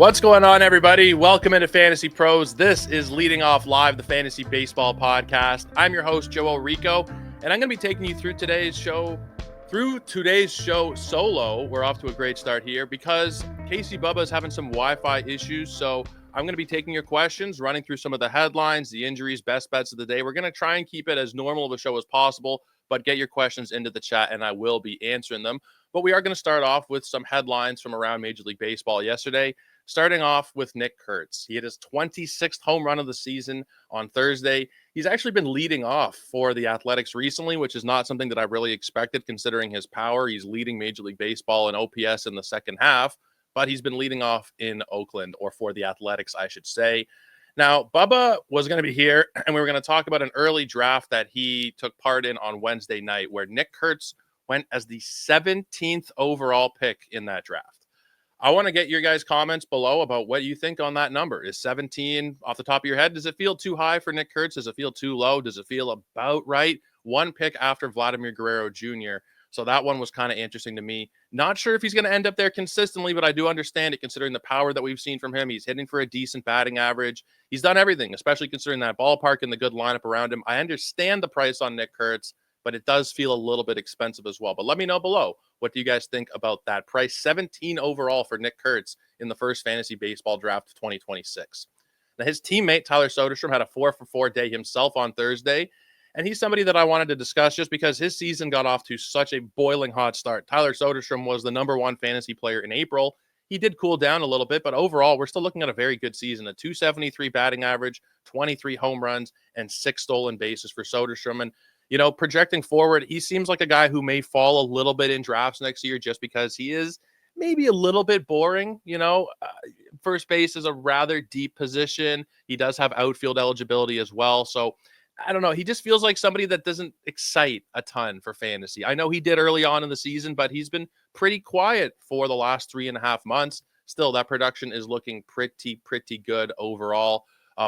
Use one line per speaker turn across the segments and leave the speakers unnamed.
What's going on, everybody? Welcome into Fantasy Pros. This is Leading Off Live, the Fantasy Baseball Podcast. I'm your host, Joe Orrico, and I'm going to be taking you through today's show solo. We're off to a great start here because Casey Bubba is having some Wi-Fi issues, so I'm going to be taking your questions, running through some of the headlines, the injuries, best bets of the day. We're going to try and keep it as normal of a show as possible, but get your questions into the chat, and I will be answering them. But we are going to start off with some headlines from around Major League Baseball yesterday. Starting off with Nick Kurtz. He hit his 26th home run of the season on Thursday. He's actually been leading off for the Athletics recently, which is not something that I really expected considering his power. He's leading Major League Baseball in OPS in the second half, but he's been leading off in Oakland, or for the Athletics, I should say. Now, Bubba was going to be here, and we were going to talk about an early draft that he took part in on Wednesday night, where Nick Kurtz went as the 17th overall pick in that draft. I want to get your guys' comments below about what you think on that number. Is 17 off the top of your head? Does it feel too high for Nick Kurtz? Does it feel too low? Does it feel about right? One pick after Vladimir Guerrero Jr. So that one was kind of interesting to me. Not sure if he's going to end up there consistently, but I do understand it considering the power that we've seen from him. He's hitting for a decent batting average. He's done everything, especially considering that ballpark and the good lineup around him. I understand the price on Nick Kurtz, but it does feel a little bit expensive as well. But let me know below. What do you guys think about that price? 17 overall for Nick Kurtz in the first fantasy baseball draft of 2026. Now, his teammate, Tyler Soderstrom, had a 4-for-4 day himself on Thursday. And he's somebody that I wanted to discuss just because his season got off to such a boiling hot start. Tyler Soderstrom was the number one fantasy player in April. He did cool down a little bit, but overall, we're still looking at a very good season. A 273 batting average, 23 home runs, and 6 stolen bases for Soderstrom. And projecting forward, he seems like a guy who may fall a little bit in drafts next year just because he is maybe a little bit boring. First base is a rather deep position. He does have outfield eligibility as well. So I don't know. He just feels like somebody that doesn't excite a ton for fantasy. I know he did early on in the season, but he's been pretty quiet for the last 3.5 months. Still, that production is looking pretty good overall.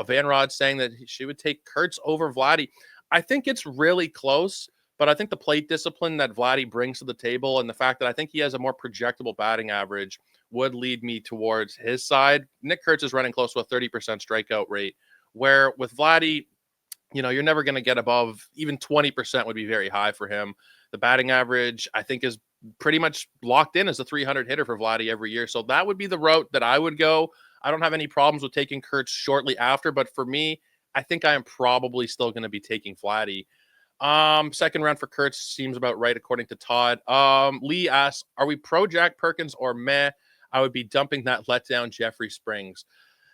Van Rod's saying that she would take Kurtz over Vladdy. I think it's really close, but I think the plate discipline that Vladdy brings to the table and the fact that I think he has a more projectable batting average would lead me towards his side. Nick Kurtz is running close to a 30% strikeout rate, where with Vladdy, you're never going to get above even 20% would be very high for him. The batting average, I think, is pretty much locked in as a 300 hitter for Vladdy every year. So that would be the route that I would go. I don't have any problems with taking Kurtz shortly after, but for me, I think I am probably still going to be taking Vladdy. Second round for Kurtz seems about right, according to Todd. Lee asks, are we pro Jack Perkins or meh? I would be dumping that letdown Jeffrey Springs.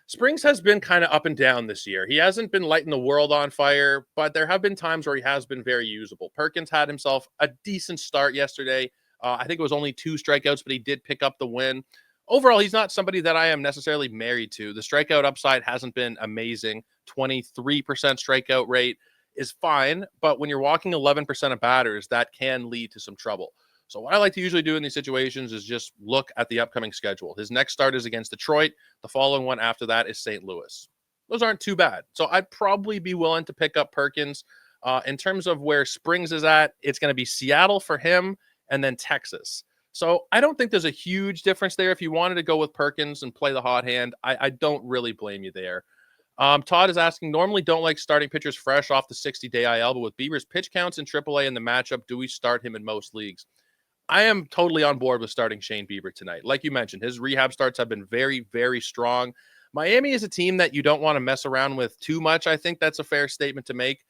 Springs has been kind of up and down this year. He hasn't been lighting the world on fire, but there have been times where he has been very usable. Perkins had himself a decent start yesterday. I think it was only 2 strikeouts, but he did pick up the win. Overall, he's not somebody that I am necessarily married to. The strikeout upside hasn't been amazing. 23% strikeout rate is fine, but when you're walking 11% of batters, that can lead to some trouble. So what I like to usually do in these situations is just look at the upcoming schedule. His next start is against Detroit. The following one after that is St. Louis. Those aren't too bad. So I'd probably be willing to pick up Perkins. In terms of where Springs is at, it's going to be Seattle for him and then Texas. So I don't think there's a huge difference there. If you wanted to go with Perkins and play the hot hand, I don't really blame you there. Todd is asking, normally don't like starting pitchers fresh off the 60-day IL, but with Bieber's pitch counts in AAA and the matchup, do we start him in most leagues? I am totally on board with starting Shane Bieber tonight. Like you mentioned, his rehab starts have been very, very strong. Miami is a team that you don't want to mess around with too much. I think that's a fair statement to make.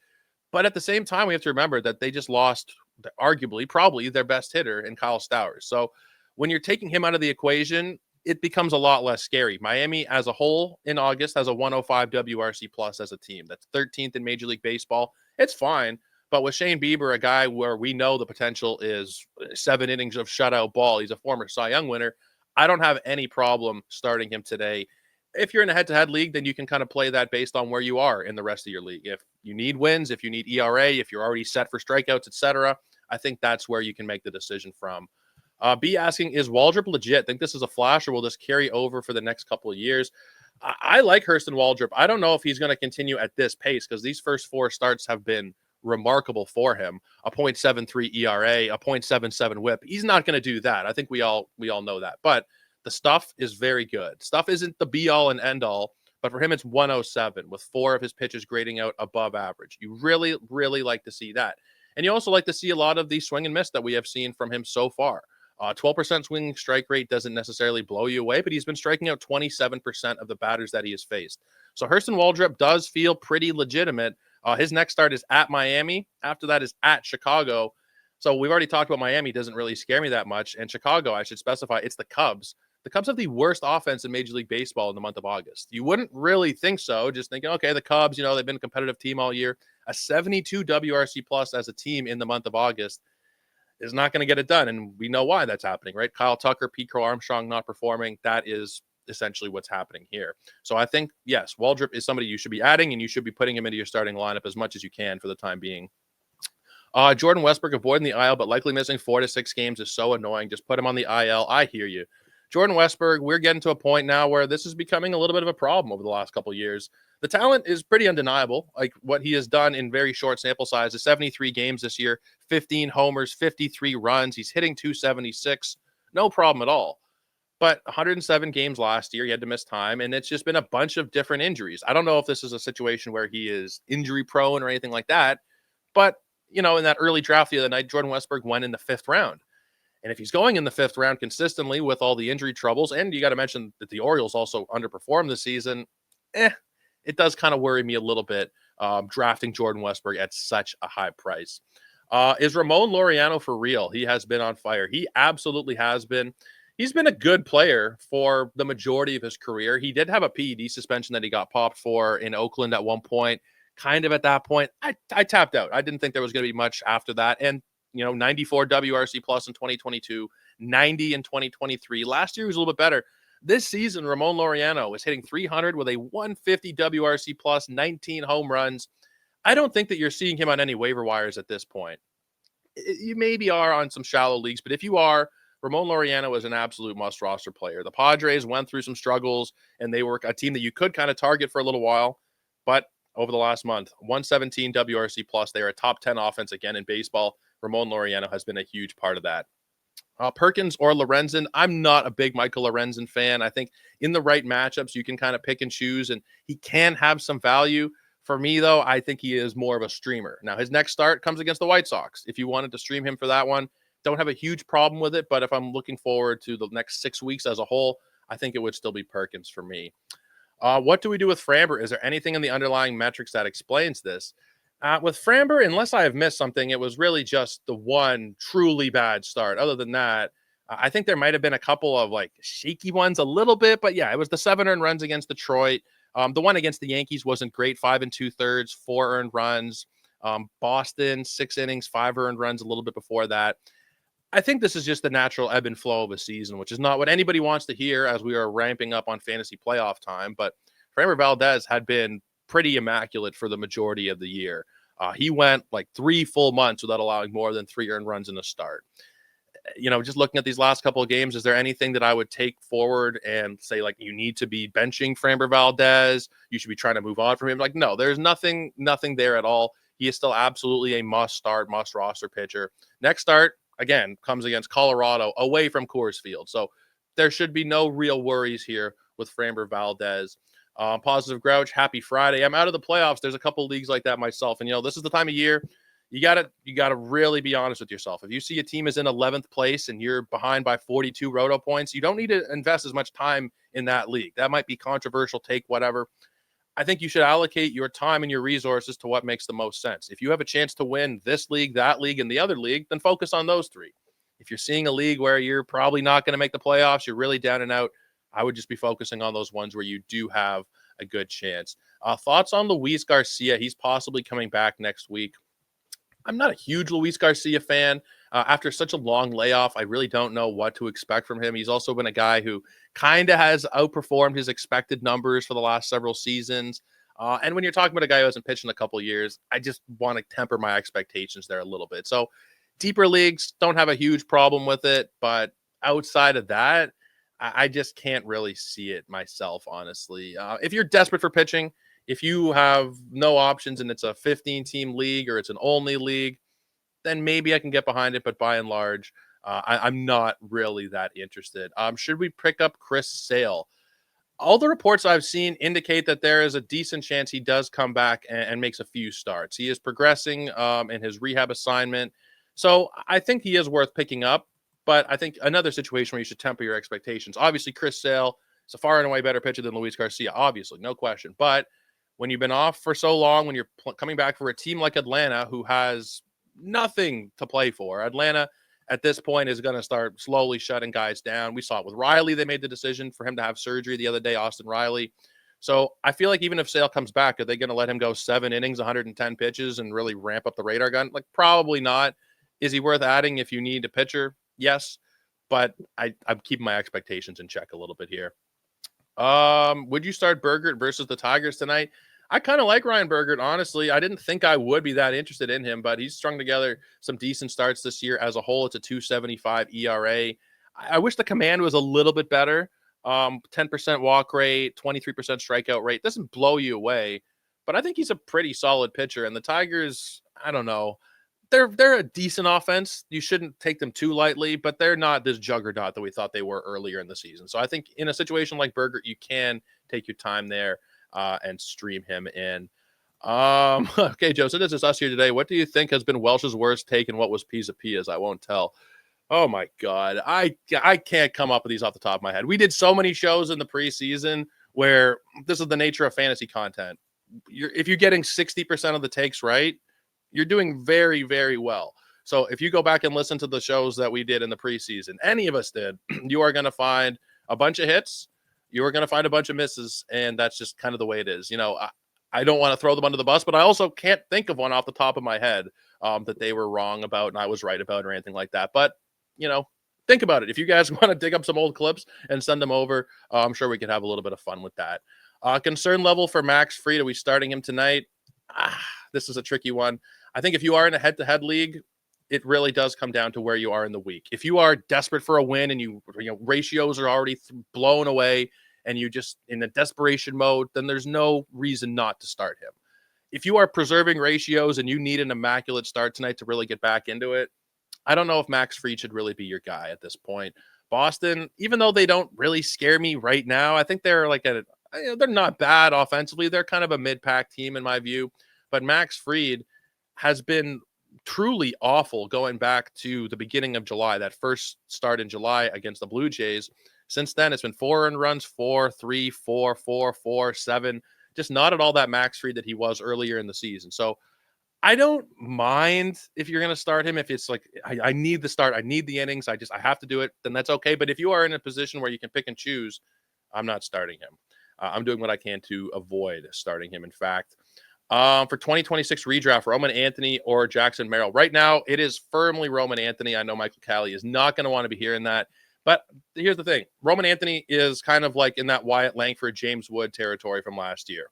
But at the same time, we have to remember that they just lost, arguably, probably their best hitter in Kyle Stowers. So when you're taking him out of the equation, it becomes a lot less scary. Miami as a whole in August has a 105 WRC plus as a team. That's 13th in Major League Baseball. It's fine. But with Shane Bieber, a guy where we know the potential is 7 innings of shutout ball, he's a former Cy Young winner. I don't have any problem starting him today. If you're in a head-to-head league, then you can kind of play that based on where you are in the rest of your league. If you need wins, if you need ERA, if you're already set for strikeouts, etc., I think that's where you can make the decision from. B asking, is Waldrop legit? Think this is a flash, or will this carry over for the next couple of years? I like Hurston Waldrop. I don't know if he's going to continue at this pace because these first 4 starts have been remarkable for him. A 0.73 ERA, a 0.77 WHIP. He's not going to do that. I think we all know that. But The stuff is very good. Stuff isn't the be all and end all, but for him, it's 107 with 4 of his pitches grading out above average. You really, really like to see that. And you also like to see a lot of the swing and miss that we have seen from him so far. 12% swinging strike rate doesn't necessarily blow you away, but he's been striking out 27% of the batters that he has faced. So Hurston Waldrep does feel pretty legitimate. His next start is at Miami. After that is at Chicago. So we've already talked about Miami. Doesn't really scare me that much. And Chicago, I should specify, it's the Cubs. The Cubs have the worst offense in Major League Baseball in the month of August. You wouldn't really think so. Just thinking, okay, the Cubs, they've been a competitive team all year. A 72 WRC plus as a team in the month of August is not going to get it done. And we know why that's happening, right? Kyle Tucker, Pete Crow Armstrong not performing. That is essentially what's happening here. So I think, yes, Waldrep is somebody you should be adding, and you should be putting him into your starting lineup as much as you can for the time being. Jordan Westbrook avoiding the IL, but likely missing 4 to 6 games is so annoying. Just put him on the IL. I hear you. Jordan Westbrook, we're getting to a point now where this is becoming a little bit of a problem over the last couple of years. The talent is pretty undeniable. Like what he has done in very short sample size, 73 games this year, 15 homers, 53 runs. He's hitting 276. No problem at all. But 107 games last year, he had to miss time, and it's just been a bunch of different injuries. I don't know if this is a situation where he is injury prone or anything like that, but, in that early draft the other night, Jordan Westbrook went in the 5th round. And if he's going in the 5th round consistently with all the injury troubles, and you got to mention that the Orioles also underperformed this season, it does kind of worry me a little bit drafting Jordan Westbrook at such a high price. Is Ramon Laureano for real? He has been on fire. He absolutely has been. He's been a good player for the majority of his career. He did have a PED suspension that he got popped for in Oakland at one point. Kind of at that point, I tapped out. I didn't think there was going to be much after that. And 94 WRC plus in 2022, 90 in 2023. Last year was a little bit better. This season, Ramon Laureano is hitting 300 with a 150 WRC plus, 19 home runs. I don't think that you're seeing him on any waiver wires at this point. You maybe are on some shallow leagues, but if you are, Ramon Laureano is an absolute must roster player. The Padres went through some struggles, and they were a team that you could kind of target for a little while, but over the last month, 117 WRC plus. They are a top 10 offense again in baseball. Ramon Laureano has been a huge part of that. Perkins or Lorenzen, I'm not a big Michael Lorenzen fan. I think in the right matchups, you can kind of pick and choose, and he can have some value. For me, though, I think he is more of a streamer. Now, his next start comes against the White Sox. If you wanted to stream him for that one, don't have a huge problem with it, but if I'm looking forward to the next 6 weeks as a whole, I think it would still be Perkins for me. What do we do with Framber? Is there anything in the underlying metrics that explains this? With Framber, unless I have missed something, it was really just the one truly bad start. Other than that, I think there might have been a couple of shaky ones a little bit, but yeah, it was the 7 earned runs against Detroit. The one against the Yankees wasn't great. 5 2/3, 4 earned runs. Boston, 6 innings, 5 earned runs a little bit before that. I think this is just the natural ebb and flow of a season, which is not what anybody wants to hear as we are ramping up on fantasy playoff time. But Framber Valdez had been pretty immaculate for the majority of the year. He went 3 full months without allowing more than 3 earned runs in a start. Just looking at these last couple of games, is there anything that I would take forward and say, you need to be benching Framber Valdez? You should be trying to move on from him? No, there's nothing there at all. He is still absolutely a must-start, must-roster pitcher. Next start, again, comes against Colorado away from Coors Field. So there should be no real worries here with Framber Valdez. Positive Grouch, happy Friday. I'm out of the playoffs. There's a couple leagues like that myself. And, this is the time of year you gotta really be honest with yourself. If you see a team is in 11th place and you're behind by 42 roto points, you don't need to invest as much time in that league. That might be controversial, take whatever. I think you should allocate your time and your resources to what makes the most sense. If you have a chance to win this league, that league, and the other league, then focus on those 3. If you're seeing a league where you're probably not going to make the playoffs, you're really down and out, I would just be focusing on those ones where you do have a good chance. Thoughts on Luis Garcia? He's possibly coming back next week. I'm not a huge Luis Garcia fan. After such a long layoff, I really don't know what to expect from him. He's also been a guy who kind of has outperformed his expected numbers for the last several seasons. And when you're talking about a guy who hasn't pitched in a couple of years, I just want to temper my expectations there a little bit. So deeper leagues, don't have a huge problem with it. But outside of that, I just can't really see it myself, honestly. If you're desperate for pitching, if you have no options and it's a 15-team league or it's an only league, then maybe I can get behind it. But by and large, I'm not really that interested. Should we pick up Chris Sale? All the reports I've seen indicate that there is a decent chance he does come back and makes a few starts. He is progressing in his rehab assignment. So I think he is worth picking up. But I think another situation where you should temper your expectations. Obviously, Chris Sale is a far and away better pitcher than Luis Garcia, obviously, no question. But when you've been off for so long, when you're coming back for a team like Atlanta, who has nothing to play for, Atlanta at this point is going to start slowly shutting guys down. We saw it with Riley. They made the decision for him to have surgery the other day, Austin Riley. So I feel like even if Sale comes back, are they going to let him go 7 innings, 110 pitches, and really ramp up the radar gun? Like, probably not. Is he worth adding if you need a pitcher? Yes. But I'm keeping my expectations in check a little bit here. Would you start Bergert versus the Tigers tonight? I kind of like Ryan Bergert, honestly. I didn't think I would be that interested in him, but he's strung together some decent starts this year. As a whole, it's a 2.75 ERA. I wish the command was a little bit better. 10% walk rate, 23% strikeout rate. Doesn't blow you away, but I think he's a pretty solid pitcher. And the Tigers, I don't know. They're a decent offense. You shouldn't take them too lightly, but they're not this juggernaut that we thought they were earlier in the season. So I think in a situation like Bergert, you can take your time there and stream him in. Okay, Joe, so this is us here today. What do you think has been Welsh's worst take and what was Pisa Pia's? I won't tell. Oh, my God. I can't come up with these off the top of my head. We did so many shows in the preseason where this is the nature of fantasy content. If you're getting 60% of the takes right, you're doing very, very well. So if you go back and listen to the shows that we did in the preseason, any of us did, you are going to find a bunch of hits. You are going to find a bunch of misses, and that's just kind of the way it is. You know, I don't want to throw them under the bus, but I also can't think of one off the top of my head that they were wrong about and I was right about or anything like that. But, you know, think about it. If you guys want to dig up some old clips and send them over, I'm sure we could have a little bit of fun with that. Concern level for Max Fried. Are we starting him tonight? This is a tricky one. I think if you are in a head-to-head league, it really does come down to where you are in the week. If you are desperate for a win and you know ratios are already blown away and you just in a desperation mode, then there's no reason not to start him. If you are preserving ratios and you need an immaculate start tonight to really get back into it, I don't know if Max Fried should really be your guy at this point. Boston, even though they don't really scare me right now, I think they're they're not bad offensively. They're kind of a mid-pack team in my view, but Max Fried has been truly awful going back to the beginning of July, that first start in July against the Blue Jays. Since then, it's been 4 earned runs, 4, 3, 4, 4, 4, 7. Just not at all that Max Fried that he was earlier in the season. So I don't mind if you're going to start him. If it's like, I need the start, I need the innings, I have to do it, then that's okay. But if you are in a position where you can pick and choose, I'm not starting him. I'm doing what I can to avoid starting him, in fact. For 2026 redraft, Roman Anthony or Jackson Merrill. Right now, it is firmly Roman Anthony. I know Michael Calley is not going to want to be hearing that. But here's the thing. Roman Anthony is kind of like in that Wyatt Langford, James Wood territory from last year.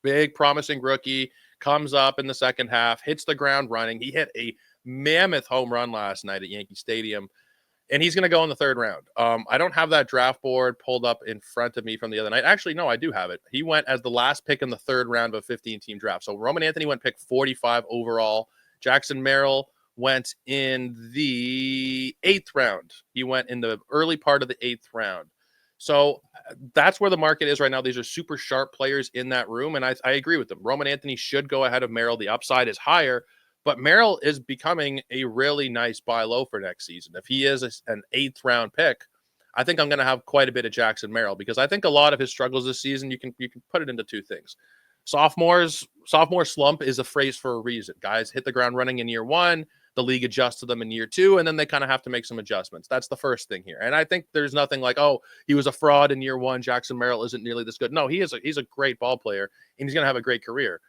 Big, promising rookie, comes up in the second half, hits the ground running. He hit a mammoth home run last night at Yankee Stadium. And he's going to go in the third round. I don't have that draft board pulled up in front of me from the other night. Actually, no, I do have it. He went as the last pick in the third round of a 15-team draft. So Roman Anthony went pick 45 overall. Jackson Merrill went in the 8th round. He went in the early part of the 8th round. So that's where the market is right now. These are super sharp players in that room, and I agree with them. Roman Anthony should go ahead of Merrill. The upside is higher. But Merrill is becoming a really nice buy low for next season. If he is an 8th round pick, I think I'm going to have quite a bit of Jackson Merrill because I think a lot of his struggles this season, you can put it into two things. Sophomore slump is a phrase for a reason. Guys hit the ground running in year 1, the league adjusts to them in year 2, and then they kind of have to make some adjustments. That's the first thing here. And I think there's nothing like, oh, he was a fraud in year 1. Jackson Merrill isn't nearly this good. No, he's a great ball player, and he's going to have a great career.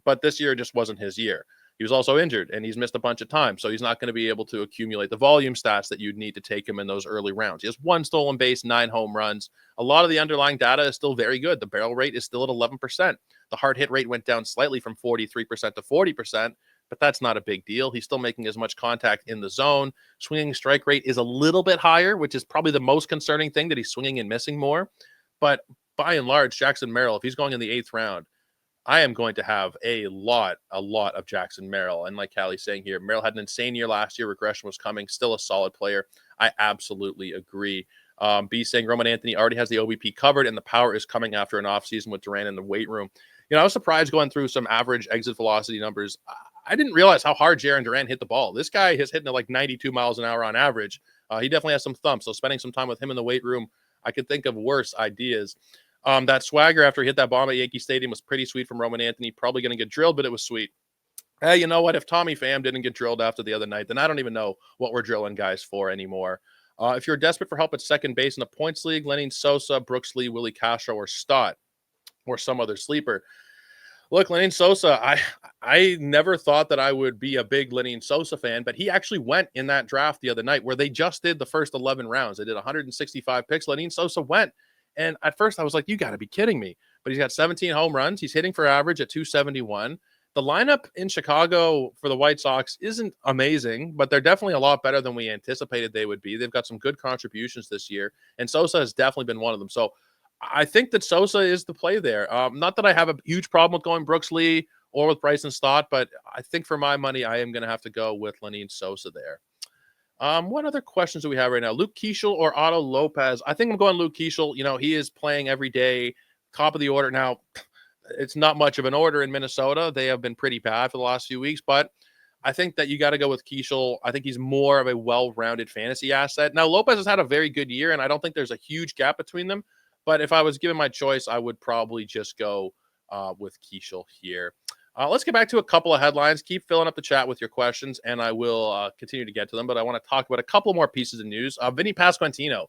But this year just wasn't his year. He was also injured, and he's missed a bunch of time, so he's not going to be able to accumulate the volume stats that you'd need to take him in those early rounds. He has 1 stolen base, 9 home runs. A lot of the underlying data is still very good. The barrel rate is still at 11%. The hard hit rate went down slightly from 43% to 40%, but that's not a big deal. He's still making as much contact in the zone. Swinging strike rate is a little bit higher, which is probably the most concerning thing, that he's swinging and missing more. But by and large, Jackson Merrill, if he's going in the 8th round, I am going to have a lot of Jackson Merrill. And like Callie's saying here, Merrill had an insane year last year. Regression was coming. Still a solid player. I absolutely agree. B saying Roman Anthony already has the OBP covered, and the power is coming after an offseason with Durant in the weight room. I was surprised going through some average exit velocity numbers. I didn't realize how hard Jarren Durant hit the ball. This guy is hitting it like 92 miles an hour on average. He definitely has some thump. So spending some time with him in the weight room, I could think of worse ideas. That swagger after he hit that bomb at Yankee Stadium was pretty sweet from Roman Anthony. Probably going to get drilled, but it was sweet. Hey, you know what? If Tommy Pham didn't get drilled after the other night, then I don't even know what we're drilling guys for anymore. If you're desperate for help at second base in the points league, Lenny Sosa, Brooks Lee, Willie Castro, or Stott, or some other sleeper. Look, Lenny Sosa, I never thought that I would be a big Lenny Sosa fan, but he actually went in that draft the other night where they just did the first 11 rounds. They did 165 picks. Lenny Sosa went. And at first I was like, you got to be kidding me. But he's got 17 home runs. He's hitting for average at 271. The lineup in Chicago for the White Sox isn't amazing, but they're definitely a lot better than we anticipated they would be. They've got some good contributions this year, and Sosa has definitely been one of them. So I think that Sosa is the play there. Not that I have a huge problem with going Brooks Lee or with Bryson Stott, but I think for my money, I am going to have to go with Lenny Sosa there. What other questions do we have right now? Luke Keeschel or Otto Lopez? I think I'm going Luke Keeschel. He is playing every day, top of the order. Now, it's not much of an order in Minnesota. They have been pretty bad for the last few weeks, but I think that you got to go with Keeschel. I think he's more of a well-rounded fantasy asset. Now, Lopez has had a very good year, and I don't think there's a huge gap between them. But if I was given my choice, I would probably just go with Keeschel here. Let's get back to a couple of headlines. Keep filling up the chat with your questions, and I will continue to get to them. But I want to talk about a couple more pieces of news. Vinny Pasquantino,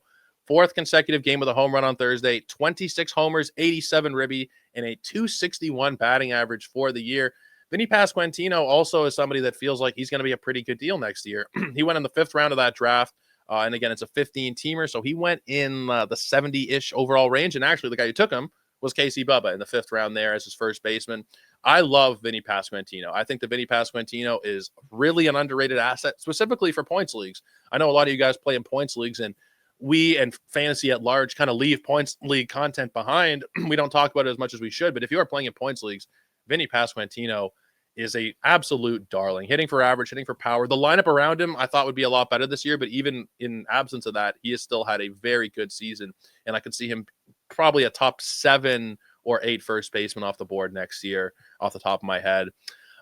fourth consecutive game with a home run on Thursday, 26 homers, 87 ribby, and a 261 batting average for the year. Vinny Pasquantino also is somebody that feels like he's going to be a pretty good deal next year. He went in the 5th round of that draft. And again, it's a 15-teamer, so he went in the 70-ish overall range. And actually, the guy who took him was Casey Bubba in the 5th round there as his first baseman. I love Vinny Pasquantino. I think that Vinny Pasquantino is really an underrated asset, specifically for points leagues. I know a lot of you guys play in points leagues, and we and fantasy at large kind of leave points league content behind. We don't talk about it as much as we should. But if you are playing in points leagues, Vinny Pasquantino is a absolute darling, hitting for average, hitting for power. The lineup around him I thought would be a lot better this year, but even in absence of that, he has still had a very good season, and I could see him probably a top 7 or 8 first baseman off the board next year off the top of my head.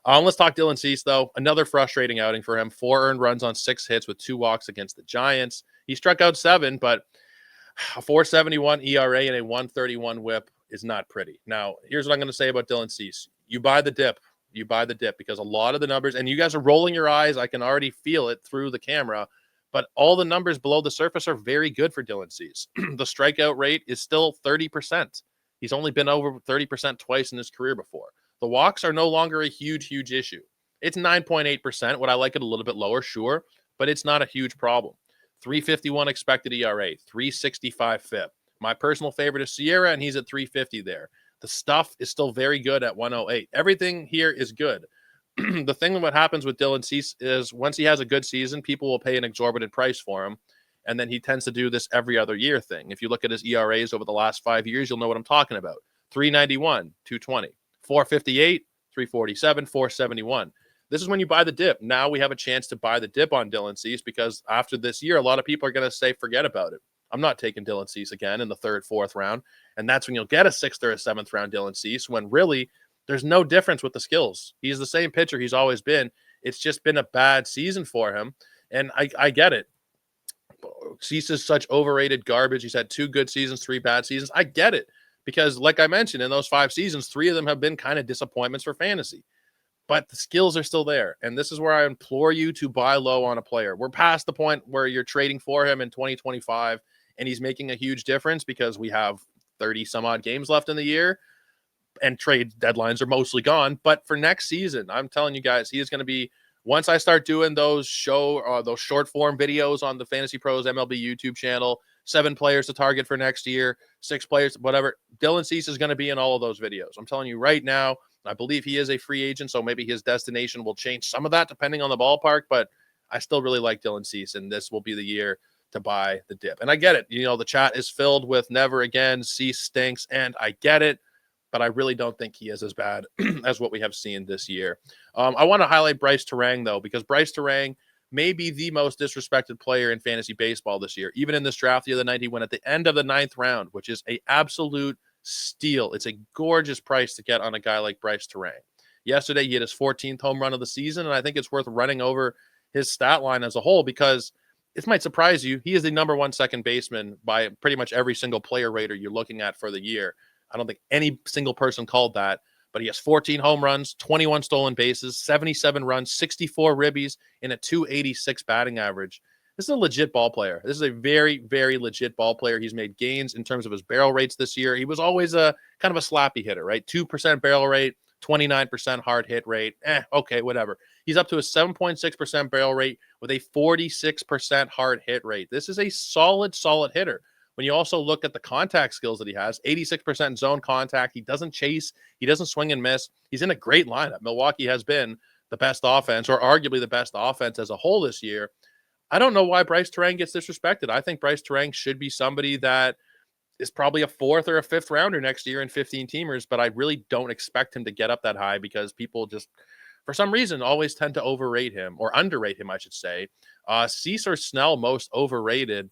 Let's talk Dylan Cease, though. Another frustrating outing for him. 4 earned runs on 6 hits with 2 walks against the Giants. He struck out 7, but a 4.71 ERA and a 1.31 whip is not pretty. Now, here's what I'm going to say about Dylan Cease. You buy the dip. Because a lot of the numbers, and you guys are rolling your eyes, I can already feel it through the camera, but all the numbers below the surface are very good for Dylan Cease. The strikeout rate is still 30%. He's only been over 30% twice in his career before. The walks are no longer a huge issue. It's 9.8%. Would I like it a little bit lower? Sure, but it's not a huge problem. 3.51 expected ERA, 3.65 FIP. My personal favorite is Sierra, and he's at 3.50 there. The stuff is still very good at 108. Everything here is good. The thing what happens with Dylan Cease is once he has a good season, people will pay an exorbitant price for him. And then he tends to do this every other year thing. If you look at his ERAs over the last 5 years, you'll know what I'm talking about. 391, 220, 458, 347, 471. This is when you buy the dip. Now we have a chance to buy the dip on Dylan Cease because after this year, a lot of people are going to say, forget about it. I'm not taking Dylan Cease again in the 3rd, 4th round. And that's when you'll get a 6th or a 7th round Dylan Cease when really there's no difference with the skills. He's the same pitcher he's always been. It's just been a bad season for him. And I get it. Cease is such overrated garbage. He's had 2 good seasons, 3 bad seasons. I get it. Because like I mentioned, in those 5 seasons, 3 of them have been kind of disappointments for fantasy. But the skills are still there. And this is where I implore you to buy low on a player. We're past the point where you're trading for him in 2025 and he's making a huge difference because we have 30 some odd games left in the year and trade deadlines are mostly gone. But for next season, I'm telling you guys, he is going to be, once I start doing those short form videos on the FantasyPros MLB YouTube channel, 7 players to target for next year, 6 players, whatever, Dylan Cease is going to be in all of those videos. I'm telling you right now, I believe he is a free agent, so maybe his destination will change some of that depending on the ballpark, but I still really like Dylan Cease, and this will be the year to buy the dip. And I get it. The chat is filled with never again, Cease stinks, and I get it, but I really don't think he is as bad as what we have seen this year. I want to highlight Brice Turang, though, because Brice Turang may be the most disrespected player in fantasy baseball this year. Even in this draft the other night, he went at the end of the 9th round, which is an absolute steal. It's a gorgeous price to get on a guy like Brice Turang. Yesterday, he hit his 14th home run of the season, and I think it's worth running over his stat line as a whole because this might surprise you. He is the number 1 second baseman by pretty much every single player rater you're looking at for the year. I don't think any single person called that, but he has 14 home runs, 21 stolen bases, 77 runs, 64 ribbies, and a 286 batting average. This is a legit ball player. This is a very, very legit ball player. He's made gains in terms of his barrel rates this year. He was always a kind of a slappy hitter, right? 2% barrel rate, 29% hard hit rate. Okay, whatever. He's up to a 7.6% barrel rate with a 46% hard hit rate. This is a solid hitter. When you also look at the contact skills that he has, 86% zone contact. He doesn't chase. He doesn't swing and miss. He's in a great lineup. Milwaukee has been the best offense, or arguably the best offense as a whole this year. I don't know why Brice Turang gets disrespected. I think Brice Turang should be somebody that is probably a 4th or a 5th rounder next year in 15 teamers, but I really don't expect him to get up that high because people just, for some reason, always tend to overrate him or underrate him, I should say. Cease or Snell most overrated.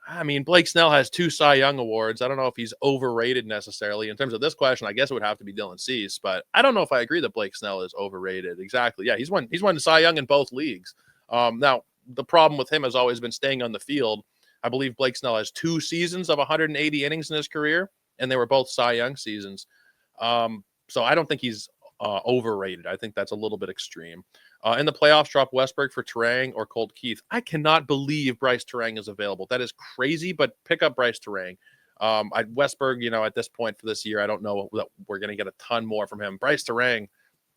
I mean, Blake Snell has 2 Cy Young awards. I don't know if he's overrated necessarily. In terms of this question, I guess it would have to be Dylan Cease, but I don't know if I agree that Blake Snell is overrated. Exactly. Yeah, he's won the Cy Young in both leagues. Now, the problem with him has always been staying on the field. I believe Blake Snell has 2 seasons of 180 innings in his career, and they were both Cy Young seasons. So I don't think he's overrated. I think that's a little bit extreme. In the playoffs, drop Westberg for Turang or Colt Keith. I cannot believe Brice Turang is available. That is crazy, but pick up Brice Turang. Westberg, at this point for this year, I don't know that we're going to get a ton more from him. Brice Turang,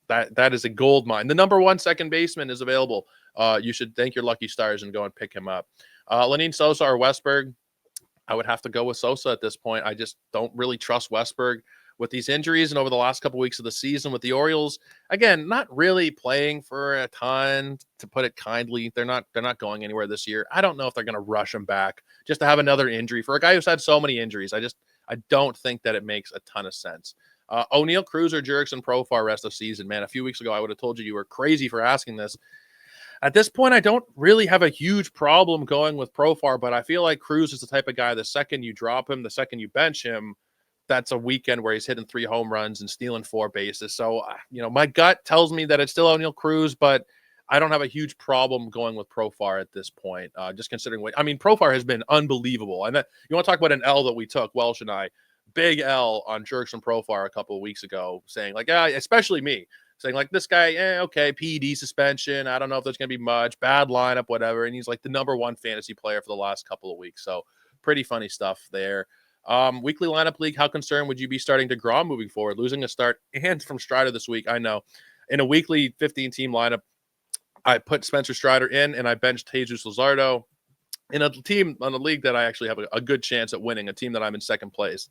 that is a gold mine. The number 1 second baseman is available. You should thank your lucky stars and go and pick him up. Lenyn Sosa or Westberg, I would have to go with Sosa at this point. I just don't really trust Westberg with these injuries and over the last couple weeks of the season with the Orioles. Again, not really playing for a ton, to put it kindly. They're not going anywhere this year. I don't know if they're going to rush him back just to have another injury for a guy who's had so many injuries. I don't think that it makes a ton of sense. O'Neill, Cruz, or Jurickson Profar rest of season. Man, a few weeks ago, I would have told you were crazy for asking this. At this point, I don't really have a huge problem going with Profar, but I feel like Cruz is the type of guy, the second you drop him, the second you bench him, that's a weekend where he's hitting 3 home runs and stealing 4 bases. So, my gut tells me that it's still O'Neill Cruz, but I don't have a huge problem going with Profar at this point, just considering Profar has been unbelievable. And you want to talk about an L that we took, Welsh and I, big L on Jurickson Profar a couple of weeks ago, saying especially me, saying this guy, okay, PED suspension. I don't know if there's going to be much, bad lineup, whatever. And he's the number 1 fantasy player for the last couple of weeks. So pretty funny stuff there. Weekly lineup league, how concerned would you be starting DeGrom moving forward? Losing a start and from Strider this week, I know. In a weekly 15-team lineup, I put Spencer Strider in, and I benched Jesus Luzardo in a league that I actually have a good chance at winning, a team that I'm in second place.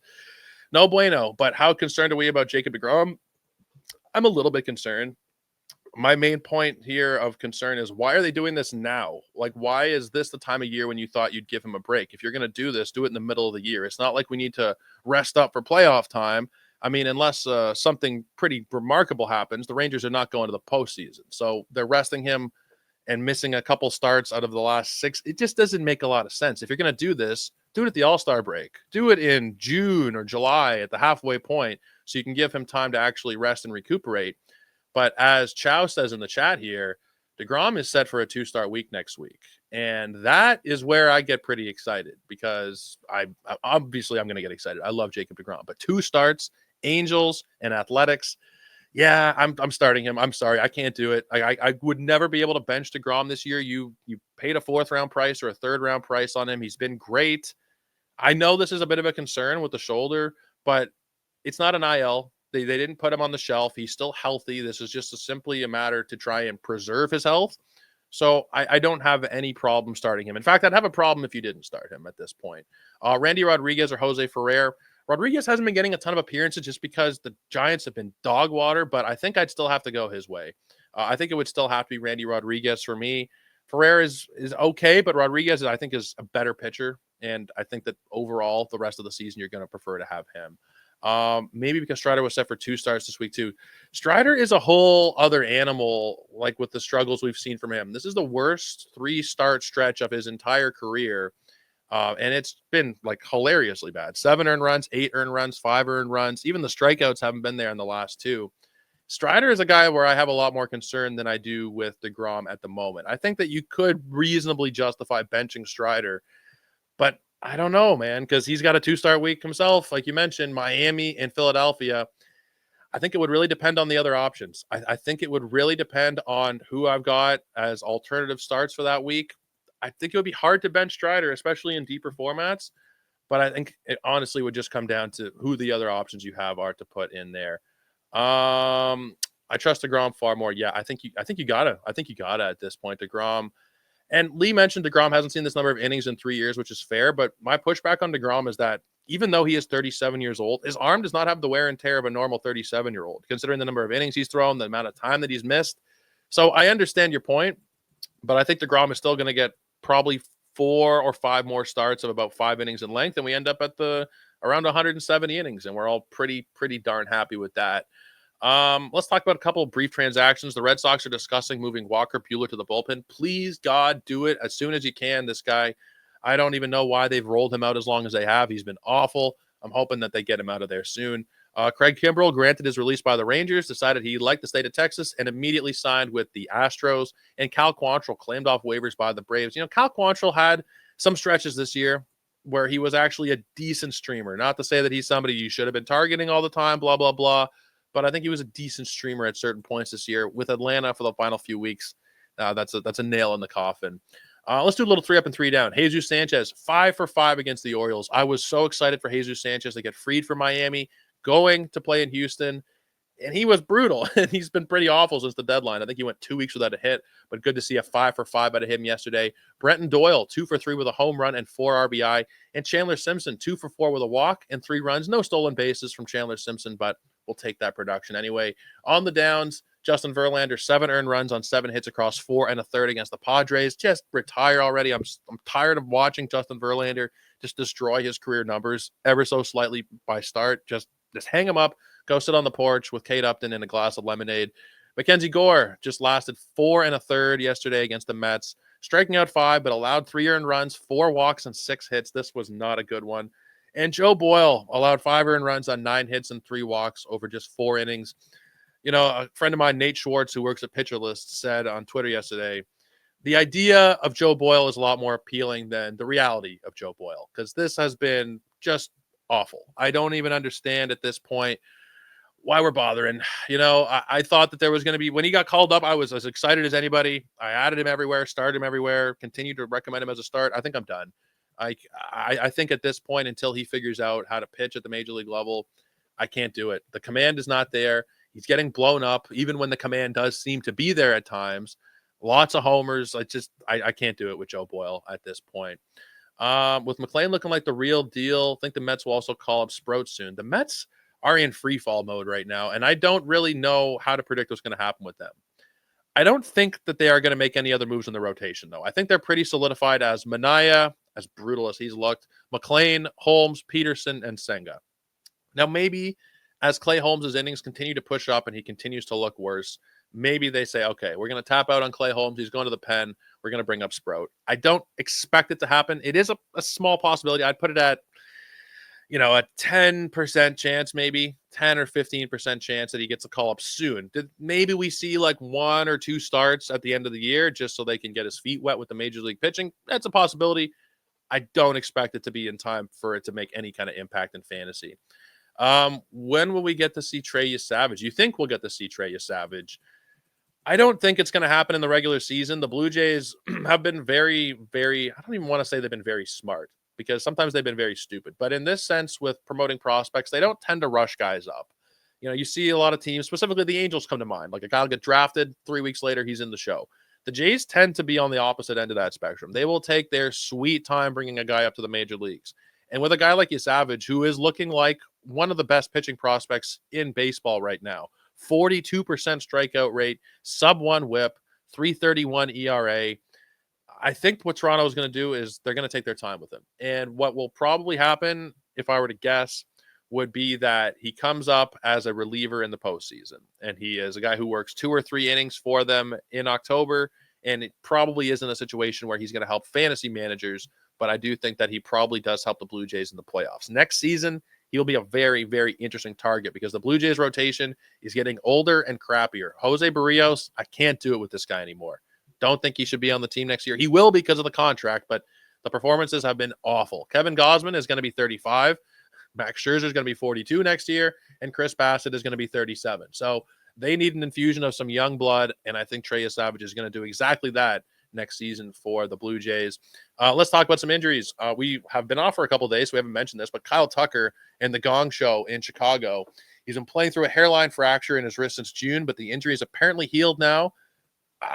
No bueno, but how concerned are we about Jacob DeGrom? I'm a little bit concerned. My main point here of concern is, why are they doing this now? Why is this the time of year when you thought you'd give him a break? If you're going to do this, do it in the middle of the year. It's not like we need to rest up for playoff time. I mean, unless something pretty remarkable happens, the Rangers are not going to the postseason. So they're resting him and missing a couple starts out of the last 6. It just doesn't make a lot of sense. If you're going to do this, do it at the All-Star break. Do it in June or July at the halfway point so you can give him time to actually rest and recuperate. But as Chow says in the chat here, DeGrom is set for a 2-start week next week. And that is where I get pretty excited because I'm going to get excited. I love Jacob DeGrom. But 2 starts, Angels and Athletics, yeah, I'm starting him. I'm sorry, I can't do it. I would never be able to bench DeGrom this year. You paid a 4th-round price or a 3rd-round price on him. He's been great. I know this is a bit of a concern with the shoulder, but it's not an IL. They didn't put him on the shelf. He's still healthy. This is just simply a matter to try and preserve his health. So I don't have any problem starting him. In fact, I'd have a problem if you didn't start him at this point. Randy Rodriguez or Jose Ferrer. Rodriguez hasn't been getting a ton of appearances just because the Giants have been dog water, but I think I'd still have to go his way. I think it would still have to be Randy Rodriguez for me. Ferrer is okay, but Rodriguez, I think, is a better pitcher, and I think that overall, the rest of the season, you're going to prefer to have him. Maybe because Strider was set for 2 starts this week too. Strider is a whole other animal, like with the struggles we've seen from him. This is the worst 3-start stretch of his entire career. And it's been like hilariously bad. 7 earned runs, 8 earned runs, 5 earned runs. Even the strikeouts haven't been there in the last 2. Strider is a guy where I have a lot more concern than I do with DeGrom at the moment. I think that you could reasonably justify benching Strider, but I don't know, man, because he's got a 2-start week himself. Like you mentioned, Miami and Philadelphia. I think it would really depend on the other options. I think it would really depend on who I've got as alternative starts for that week. I think it would be hard to bench Strider, especially in deeper formats. But I think it honestly would just come down to who the other options you have are to put in there. I trust DeGrom far more. Yeah, I think you gotta at this point. DeGrom. And Lee mentioned DeGrom hasn't seen this number of innings in 3 years, which is fair. But my pushback on DeGrom is that even though he is 37 years old, his arm does not have the wear and tear of a normal 37-year-old, considering the number of innings he's thrown, the amount of time that he's missed. So I understand your point, but I think DeGrom is still going to get probably 4 or 5 more starts of about 5 innings in length, and we end up at around 170 innings, and we're all pretty darn happy with that. Let's talk about a couple of brief transactions. The Red Sox are discussing moving Walker Buehler to the bullpen. Please, God, do it as soon as you can. This guy, I don't even know why they've rolled him out as long as they have. He's been awful. I'm hoping that they get him out of there soon. Craig Kimbrell, granted his release by the Rangers, decided he liked the state of Texas and immediately signed with the Astros. And Cal Quantrill claimed off waivers by the Braves. You know, Cal Quantrill had some stretches this year where he was actually a decent streamer. Not to say that he's somebody you should have been targeting all the time, blah, blah, blah. But I think he was a decent streamer at certain points this year. With Atlanta for the final few weeks, that's a nail in the coffin. Let's do a little 3-up and 3-down. Jesus Sanchez, 5 for 5 against the Orioles. I was so excited for Jesus Sanchez to get freed from Miami, going to play in Houston, and he was brutal. And he's been pretty awful since the deadline. I think he went 2 weeks without a hit, but good to see a 5 for 5 out of him yesterday. Brenton Doyle, 2 for 3 with a home run and 4 RBI. And Chandler Simpson, 2 for 4 with a walk and 3 runs. No stolen bases from Chandler Simpson, but we'll take that production anyway. On the downs, Justin Verlander, 7 earned runs on 7 hits across 4 1/3 against the Padres. Just retire already. I'm tired of watching Justin Verlander just destroy his career numbers ever so slightly by start. Just hang him up, go sit on the porch with Kate Upton and a glass of lemonade. Mackenzie Gore just lasted 4 1/3 yesterday against the Mets, striking out 5, but allowed 3 earned runs, 4 walks, and 6 hits. This was not a good one. And Joe Boyle allowed 5 earned runs on 9 hits and 3 walks over just 4 innings. You know, a friend of mine, Nate Schwartz, who works at Pitcher List, said on Twitter yesterday, the idea of Joe Boyle is a lot more appealing than the reality of Joe Boyle, because this has been just awful. I don't even understand at this point why we're bothering. You know, I thought that there was going to be, when he got called up, I was as excited as anybody. I added him everywhere, started him everywhere, continued to recommend him as a start. I think I'm done. I think at this point, until he figures out how to pitch at the major league level, I can't do it. The command is not there. He's getting blown up, even when the command does seem to be there at times. Lots of homers. I can't do it with Joe Boyle at this point. With McLean looking like the real deal, I think the Mets will also call up Sprout soon. The Mets are in free fall mode right now, and I don't really know how to predict what's going to happen with them. I don't think that they are going to make any other moves in the rotation, though. I think they're pretty solidified as Minaya, as brutal as he's looked, McLean, Holmes, Peterson, and Senga. Now, maybe as Clay Holmes' innings continue to push up and he continues to look worse, maybe they say, okay, we're going to tap out on Clay Holmes. He's going to the pen. We're going to bring up Sprout. I don't expect it to happen. It is a small possibility. I'd put it at, you know, a 10% chance, maybe 10 or 15% chance that he gets a call up soon. Maybe we see like 1 or 2 starts at the end of the year just so they can get his feet wet with the major league pitching. That's a possibility. I don't expect it to be in time for it to make any kind of impact in fantasy. When will we get to see Trey Savage? You think we'll get to see Trey Savage? I don't think it's going to happen in the regular season. The Blue Jays have been very, very, I don't even want to say they've been very smart, because sometimes they've been very stupid. But in this sense, with promoting prospects, they don't tend to rush guys up. You know, you see a lot of teams, specifically the Angels come to mind. Like a guy will get drafted, 3 weeks later, he's in the show. The Jays tend to be on the opposite end of that spectrum. They will take their sweet time bringing a guy up to the major leagues. And with a guy like Savage, who is looking like one of the best pitching prospects in baseball right now, 42% strikeout rate, sub-1 whip, 3.31 ERA. I think what Toronto is going to do is they're going to take their time with him. And what will probably happen, if I were to guess, would be that he comes up as a reliever in the postseason, and he is a guy who works 2 or 3 innings for them in October, and it probably isn't a situation where he's going to help fantasy managers, but I do think that he probably does help the Blue Jays in the playoffs. Next season, he'll be a very, very interesting target because the Blue Jays rotation is getting older and crappier. Jose Barrios, I can't do it with this guy anymore. Don't think he should be on the team next year. He will because of the contract, but the performances have been awful. Kevin Gausman is going to be 35. Max Scherzer is going to be 42 next year, and Chris Bassett is going to be 37. So they need an infusion of some young blood, and I think Trey Savage is going to do exactly that next season for the Blue Jays. Let's talk about some injuries. We have been off for a couple of days, so we haven't mentioned this, but Kyle Tucker in the Gong Show in Chicago, he's been playing through a hairline fracture in his wrist since June, but the injury is apparently healed now.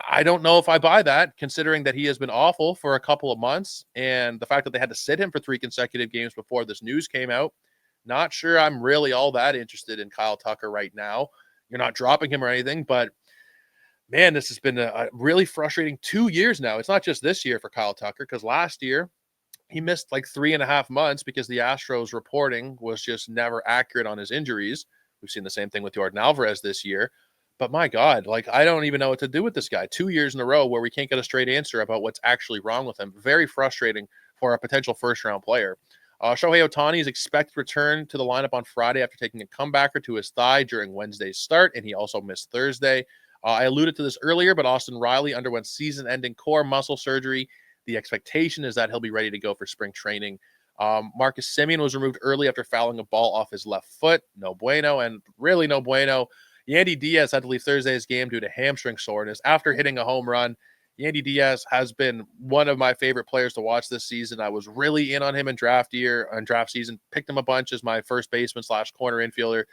I don't know if I buy that, considering that he has been awful for a couple of months, and the fact that they had to sit him for 3 consecutive games before this news came out. Not sure I'm really all that interested in Kyle Tucker right now. You're not dropping him or anything, but man, this has been a really frustrating 2 years now. It's not just this year for Kyle Tucker, because last year he missed like 3.5 months because the Astros reporting was just never accurate on his injuries. We've seen the same thing with Jordan Alvarez this year. But my God, like, I don't even know what to do with this guy. 2 years in a row where we can't get a straight answer about what's actually wrong with him. Very frustrating for a potential first-round player. Shohei Ohtani is expected to return to the lineup on Friday after taking a comebacker to his thigh during Wednesday's start, and he also missed Thursday. I alluded to this earlier, but Austin Riley underwent season-ending core muscle surgery. The expectation is that he'll be ready to go for spring training. Marcus Semien was removed early after fouling a ball off his left foot. No bueno, and really no bueno. Yandy Diaz had to leave Thursday's game due to hamstring soreness after hitting a home run. Yandy Diaz has been one of my favorite players to watch this season. I was really in on him in draft season, picked him a bunch as my first baseman / corner infielder.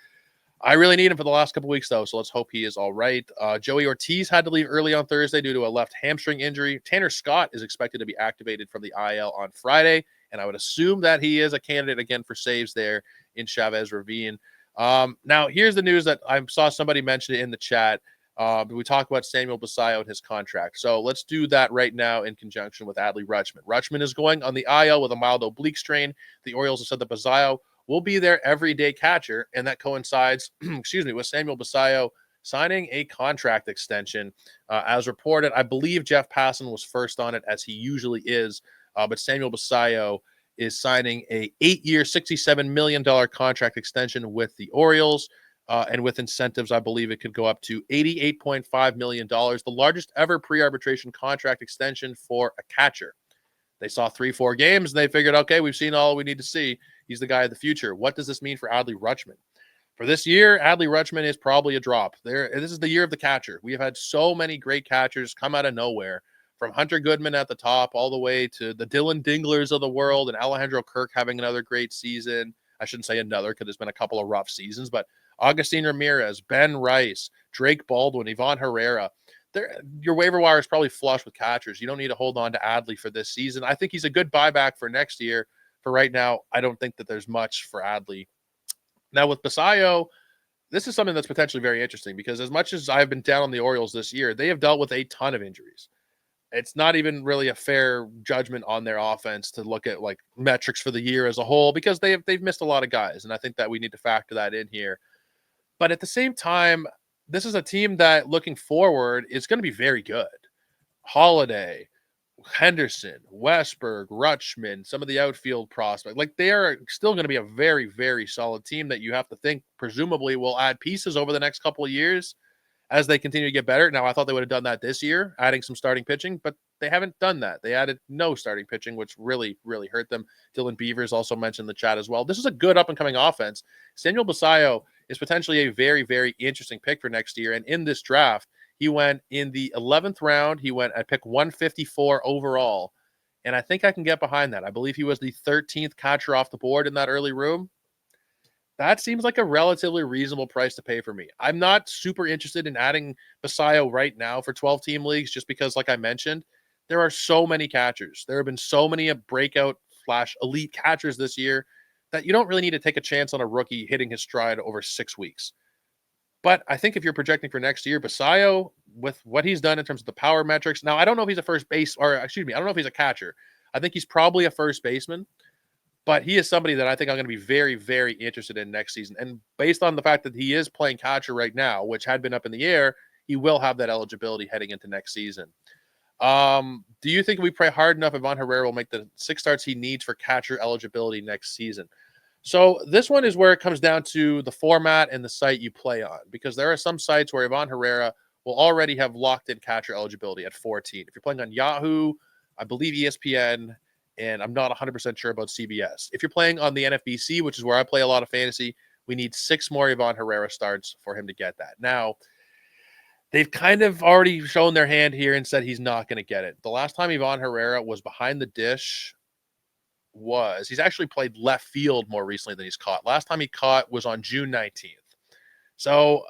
I really need him for the last couple weeks, though, so let's hope he is all right. Joey Ortiz had to leave early on Thursday due to a left hamstring injury. Tanner Scott is expected to be activated from the IL on Friday, and I would assume that he is a candidate again for saves there in Chavez Ravine. Now, here's the news that I saw somebody mention it in the chat. We talked about Samuel Basallo and his contract. So let's do that right now in conjunction with Adley Rutschman. Rutschman is going on the IL with a mild oblique strain. The Orioles have said that Basallo will be their everyday catcher, and that coincides, with Samuel Basallo signing a contract extension. As reported, I believe Jeff Passan was first on it, as he usually is, but Samuel Basallo is signing a 8-year, $67 million contract extension with the Orioles. And with incentives, I believe it could go up to $88.5 million, the largest ever pre-arbitration contract extension for a catcher. They saw 3-4 games, and they figured, okay, we've seen all we need to see. He's the guy of the future. What does this mean for Adley Rutschman? For this year, Adley Rutschman is probably a drop. This is the year of the catcher. We have had so many great catchers come out of nowhere, from Hunter Goodman at the top all the way to the Dylan Dinglers of the world and Alejandro Kirk having another great season. I shouldn't say another because there's been a couple of rough seasons, but Agustin Ramirez, Ben Rice, Drake Baldwin, Ivan Herrera. Your waiver wire is probably flush with catchers. You don't need to hold on to Adley for this season. I think he's a good buyback for next year. For right now, I don't think that there's much for Adley. Now with Basallo, this is something that's potentially very interesting because as much as I've been down on the Orioles this year, they have dealt with a ton of injuries. It's not even really a fair judgment on their offense to look at like metrics for the year as a whole because they've missed a lot of guys, and I think that we need to factor that in here. But at the same time, this is a team that looking forward is going to be very good. Holiday, Henderson, Westberg, Rutschman, some of the outfield prospects, like they are still going to be a very, very solid team that you have to think presumably will add pieces over the next couple of years as they continue to get better. Now, I thought they would have done that this year, adding some starting pitching, but they haven't done that. They added no starting pitching, which really, really hurt them. Dylan Beavers also mentioned in the chat as well. This is a good up-and-coming offense. Samuel Basallo is potentially a very, very interesting pick for next year. And in this draft, he went in the 11th round. He went at pick 154 overall. And I think I can get behind that. I believe he was the 13th catcher off the board in that early room. That seems like a relatively reasonable price to pay for me. I'm not super interested in adding Basallo right now for 12-team leagues just because, like I mentioned, there are so many catchers. There have been so many breakout / elite catchers this year that you don't really need to take a chance on a rookie hitting his stride over 6 weeks. But I think if you're projecting for next year, Basallo, with what he's done in terms of the power metrics, now I don't know if he's a I don't know if he's a catcher. I think he's probably a first baseman. But he is somebody that I think I'm going to be very, very interested in next season. And based on the fact that he is playing catcher right now, which had been up in the air, he will have that eligibility heading into next season. Do you think if we pray hard enough, Ivan Herrera will make the 6 starts he needs for catcher eligibility next season? So this one is where it comes down to the format and the site you play on, because there are some sites where Ivan Herrera will already have locked in catcher eligibility at 14. If you're playing on Yahoo, I believe ESPN, and I'm not 100% sure about CBS. If you're playing on the NFBC, which is where I play a lot of fantasy, we need 6 more Ivan Herrera starts for him to get that. Now, they've kind of already shown their hand here and said he's not going to get it. The last time Ivan Herrera was behind the dish he's actually played left field more recently than he's caught. Last time he caught was on June 19th. So,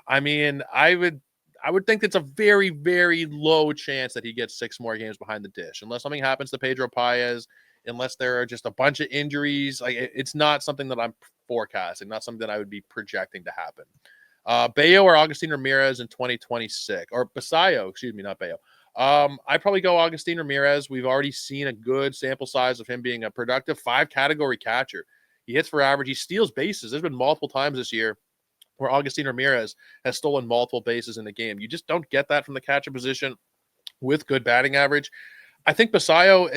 I mean, I would think it's a very, very low chance that he gets 6 more games behind the dish, unless something happens to Pedro Paez, unless there are just a bunch of injuries. Like, it's not something that I'm forecasting, not something that I would be projecting to happen. Bayo or Agustin Ramirez in 2026, or Basayo, excuse me, not Bayo. I'd probably go Agustin Ramirez. We've already seen a good sample size of him being a productive 5-category catcher. He hits for average. He steals bases. There's been multiple times this year where Agustin Ramirez has stolen multiple bases in the game. You just don't get that from the catcher position with good batting average. I think Basayo,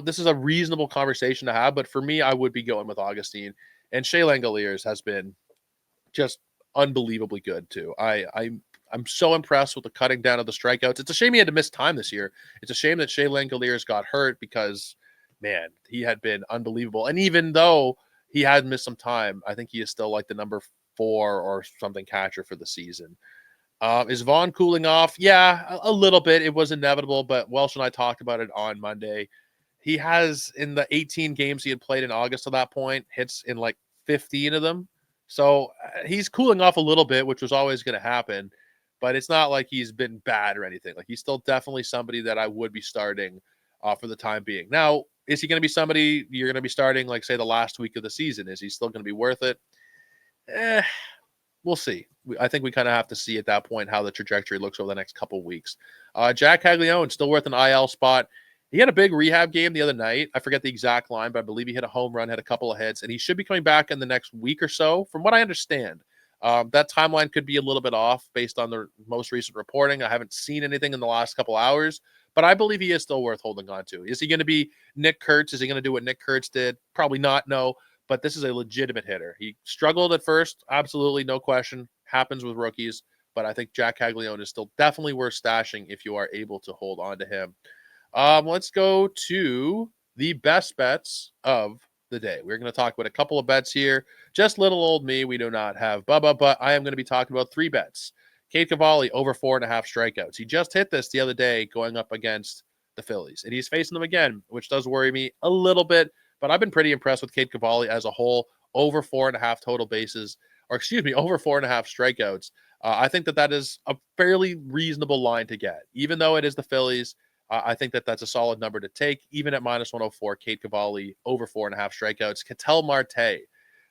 this is a reasonable conversation to have, but for me, I would be going with Agustin. And Shea Langoliers has been just unbelievably good too. I'm so impressed with the cutting down of the strikeouts. It's a shame he had to miss time this year. It's a shame that Shea Langoliers got hurt because, man, he had been unbelievable. And even though he had missed some time, I think he is still like the number 4 or something catcher for the season. Is Vaughn cooling off? Yeah, a little bit. It was inevitable, but Welsh and I talked about it on Monday. He has, in the 18 games he had played in August to that point, hits in like 15 of them. So he's cooling off a little bit, which was always going to happen, but it's not like he's been bad or anything. Like, he's still definitely somebody that I would be starting for the time being. Now, is he going to be somebody you're going to be starting, like, say, the last week of the season? Is he still going to be worth it? We'll see. I think we kind of have to see at that point how the trajectory looks over the next couple of weeks. Jack Caglione, still worth an IL spot. He had a big rehab game the other night. I forget the exact line, but I believe he hit a home run, had a couple of hits, and he should be coming back in the next week or so, from what I understand. That timeline could be a little bit off based on the most recent reporting. I haven't seen anything in the last couple hours, but I believe he is still worth holding on to. Is he going to be Nick Kurtz? Is he going to do what Nick Kurtz did? Probably not, no. But this is a legitimate hitter. He struggled at first, absolutely, no question. Happens with rookies. But I think Jack Caglione is still definitely worth stashing if you are able to hold on to him. Let's go to the best bets of the day. We're going to talk about a couple of bets here. Just little old me. We do not have Bubba, but I am going to be talking about 3 bets. Cade Cavalli over 4.5 strikeouts. He just hit this the other day going up against the Phillies, and he's facing them again, which does worry me a little bit, but I've been pretty impressed with Cade Cavalli as a whole. Over 4.5 total bases, or excuse me, over 4.5 strikeouts. I think that is a fairly reasonable line to get, even though it is the Phillies. I think that that's a solid number to take, even at minus 104. Cade Cavalli over 4.5 strikeouts. Ketel Marte.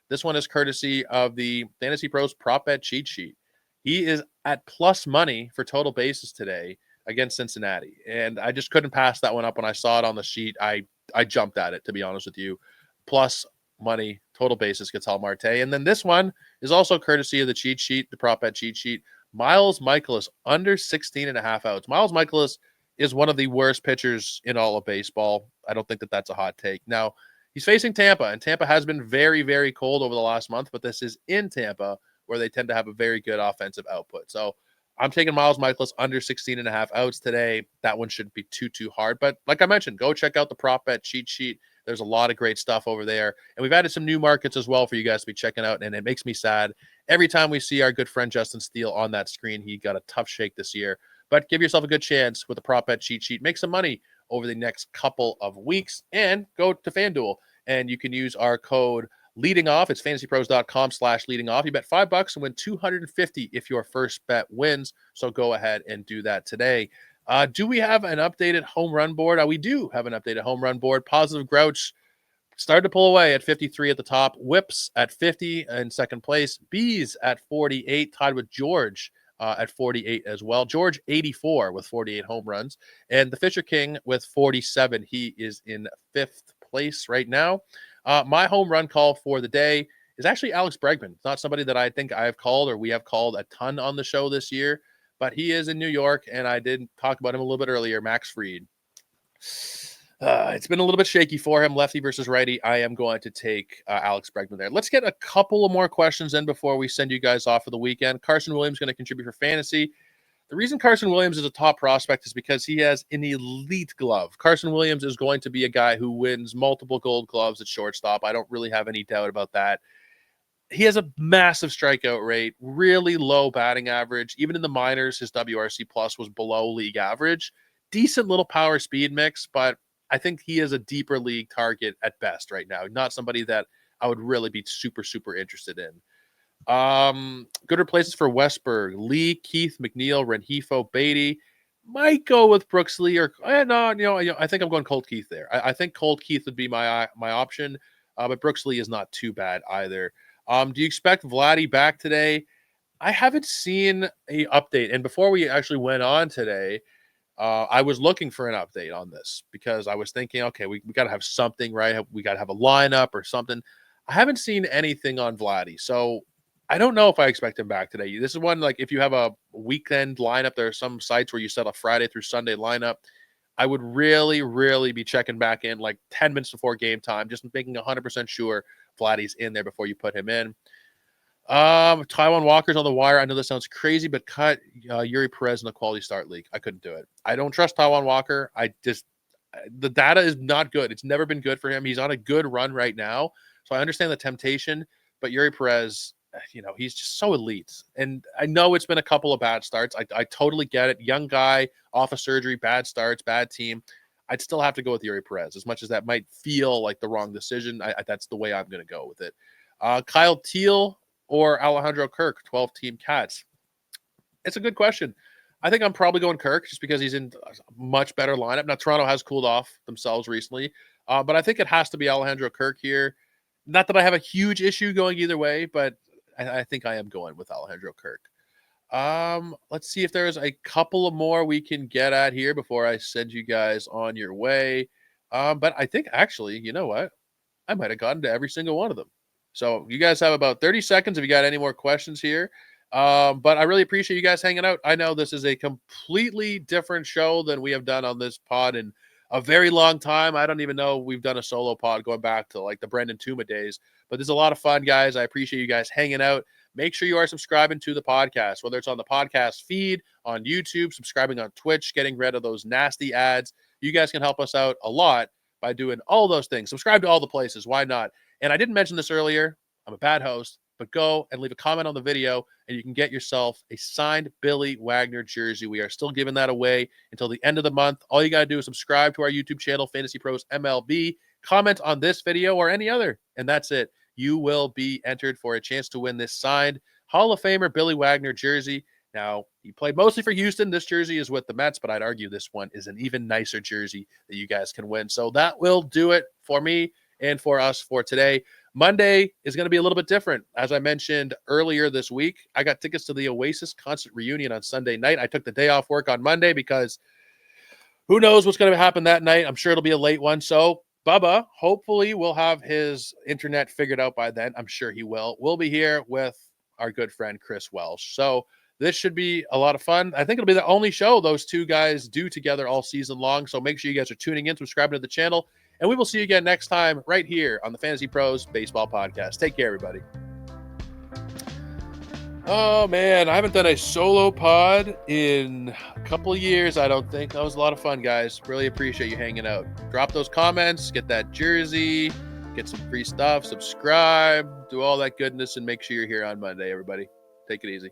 This one is courtesy of the FantasyPros prop bet cheat sheet. He is at plus money for total bases today against Cincinnati, and I just couldn't pass that one up when I saw it on the sheet. I jumped at it, to be honest with you. Plus money, total bases, Ketel Marte. And then this one is also courtesy of the cheat sheet, the prop bet cheat sheet. Miles Mikolas under 16.5 outs. Miles Mikolas is one of the worst pitchers in all of baseball. I don't think that that's a hot take. Now, he's facing Tampa, and Tampa has been very, very cold over the last month, but this is in Tampa, where they tend to have a very good offensive output. So I'm taking Miles Mikolas under 16.5 outs today. That one shouldn't be too hard. But like I mentioned, go check out the prop bet cheat sheet. There's a lot of great stuff over there. And we've added some new markets as well for you guys to be checking out. And it makes me sad every time we see our good friend Justin Steele on that screen. He got a tough shake this year. But give yourself a good chance with the prop bet cheat sheet. Make some money over the next couple of weeks and go to FanDuel. And you can use our code leading off. It's fantasypros.com/leading off. You bet $5 and win $250 if your first bet wins. So go ahead and do that today. Do we have an updated home run board? We do have an updated home run board. Positive Grouch started to pull away at 53 at the top. Whips at 50 in second place. Bees at 48, tied with George at 48 as well. George 84 with 48 home runs. And the Fisher King with 47. He is in 5th place right now. My home run call for the day is actually Alex Bregman. It's not somebody that I think I have called or we have called a ton on the show this year, but he is in New York, and I did talk about him a little bit earlier, Max Fried. It's been a little bit shaky for him, lefty versus righty. I am going to take Alex Bregman there. Let's get a couple of more questions in before we send you guys off for the weekend. Carson Williams going to contribute for fantasy. The reason Carson Williams is a top prospect is because he has an elite glove. Carson Williams is going to be a guy who wins multiple gold gloves at shortstop. I don't really have any doubt about that. He has a massive strikeout rate, really low batting average. Even in the minors, his WRC plus was below league average. Decent little power speed mix, but I think he is a deeper league target at best right now. Not somebody that I would really be super, super interested in. Good replaces for Westberg, Lee, Keith, McNeil, Rengifo, Beatty. Might go with Brooks Lee or I think I'm going Colt Keith there. I think Colt Keith would be my option, but Brooks Lee is not too bad either. Do you expect Vladdy back today? I haven't seen a update, and before we actually went on today, I was looking for an update on this because I was thinking, okay, we got to have something, right? We got to have a lineup or something. I haven't seen anything on Vladdy, so I don't know if I expect him back today. This is one, like, if you have a weekend lineup, there are some sites where you set a Friday through Sunday lineup. I would really, really be checking back in like 10 minutes before game time, just making 100% sure Vladdy's in there before you put him in. Taiwan Walker's on the wire. I know this sounds crazy, but cut Yuri Perez in the quality start league. I couldn't do it. I don't trust Taiwan Walker. The data is not good. It's never been good for him. He's on a good run right now, so I understand the temptation, but Yuri Perez, he's just so elite. And I know it's been a couple of bad starts. I totally get it. Young guy, off of surgery, bad starts, bad team. I'd still have to go with Yuri Perez, as much as that might feel like the wrong decision. That's the way I'm going to go with it. Kyle Teal or Alejandro Kirk, 12-team Cats? It's a good question. I think I'm probably going Kirk just because he's in a much better lineup. Now, Toronto has cooled off themselves recently, but I think it has to be Alejandro Kirk here. Not that I have a huge issue going either way, but I think I am going with Alejandro Kirk. Let's see if there's a couple of more we can get at here before I send you guys on your way. But I think actually, you know what? I might have gotten to every single one of them. So you guys have about 30 seconds if you got any more questions here. But I really appreciate you guys hanging out. I know this is a completely different show than we have done on this pod in a very long time. I don't even know we've done a solo pod going back to like the Brendan Tuma days. But there's a lot of fun, guys. I appreciate you guys hanging out. Make sure you are subscribing to the podcast, whether it's on the podcast feed, on YouTube, subscribing on Twitch, getting rid of those nasty ads. You guys can help us out a lot by doing all those things. Subscribe to all the places. Why not? And I didn't mention this earlier. I'm a bad host, but go and leave a comment on the video and you can get yourself a signed Billy Wagner jersey. We are still giving that away until the end of the month. All you got to do is subscribe to our YouTube channel, FantasyPros MLB, comment on this video or any other, and that's it. You will be entered for a chance to win this signed Hall of Famer Billy Wagner jersey. Now, he played mostly for Houston. This jersey is with the Mets, but I'd argue this one is an even nicer jersey that you guys can win. So that will do it for me and for us for today. Monday is going to be a little bit different. As I mentioned earlier this week, I got tickets to the Oasis concert reunion on Sunday night. I took the day off work on Monday because who knows what's going to happen that night. I'm sure it'll be a late one. So Bubba, hopefully, will have his internet figured out by then. I'm sure he will. We'll be here with our good friend Chris Welsh. So this should be a lot of fun. I think it'll be the only show those two guys do together all season long. So make sure you guys are tuning in, subscribing to the channel, and we will see you again next time right here on the Fantasy Pros Baseball Podcast. Take care, everybody. Oh, man, I haven't done a solo pod in a couple of years, I don't think. That was a lot of fun, guys. Really appreciate you hanging out. Drop those comments, get that jersey, get some free stuff, subscribe, do all that goodness, and make sure you're here on Monday, everybody. Take it easy.